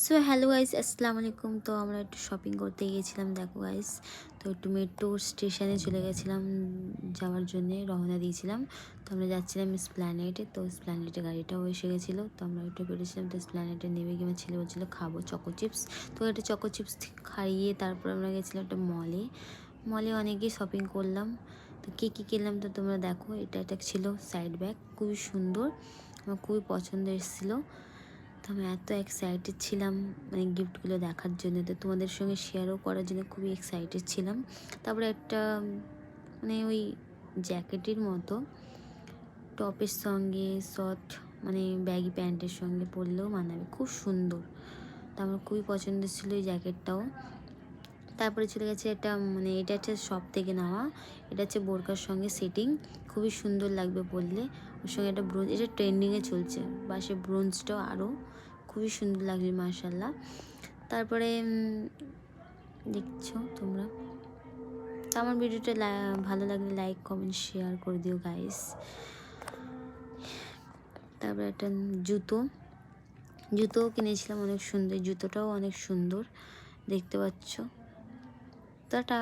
So hello guys, আসসালামু আলাইকুম। তো আমরা একটু শপিং করতে গিয়েছিলাম, দেখো গাইস। তো একটু মেট্রো স্টেশনে চলে গেছিলাম, যাওয়ার জন্যে রওনা দিয়েছিলাম। তো আমরা যাচ্ছিলাম স্প্ল্যানেডে। তো স্প্ল্যানেডে গাড়িটাও এসে গেছিলো, তো আমরা একটু বেরিয়েছিলাম। তো স্প্ল্যানেডে নেমে গিয়ে আমার ছেলে বলছিলো খাবো চকো চিপস। তো একটা চকো চিপস খাইয়ে তারপর আমরা গেছিলাম একটা মলে। মলে অনেকই শপিং করলাম। তো কী কী কিনলাম তো তোমরা দেখো। এটা ছিল সাইড ব্যাগ, খুবই সুন্দর, আমার খুবই পছন্দ এসেছিলো। তো আমি এত এক্সাইটেড ছিলাম মানে গিফটগুলো দেখার জন্য, তো তোমাদের সঙ্গে শেয়ারও করার জন্য খুবই এক্সাইটেড ছিলাম। তারপরে একটা মানে ওই জ্যাকেটের মতো টপের সঙ্গে শর্ট মানে ব্যাগি প্যান্টের সঙ্গে পরলেও মানাবে, খুব সুন্দর। তো আমার খুবই পছন্দ ছিল এই জ্যাকেটটাও। তারপরে চলে গেছে এটা, মানে এটা হচ্ছে শপ থেকে নেওয়া। এটা হচ্ছে বোরকার সঙ্গে সেটিং, খুবই সুন্দর লাগবে পরলে। ওর সঙ্গে একটা ব্রোঞ্জ, এটা ট্রেন্ডিংয়ে চলছে, বা সে ব্রোঞ্জটাও আরও খুবই সুন্দর লাগবে মাশাল্লাহ। তারপরে দেখছো তোমরা। তো আমার ভিডিওটা ভালো লাগলে লাইক কমেন্ট শেয়ার করে দিও গাইস। তারপরে একটা জুতোও কিনেছিলাম, অনেক সুন্দর, জুতোটাও অনেক সুন্দর দেখতে পাচ্ছ। টাটা।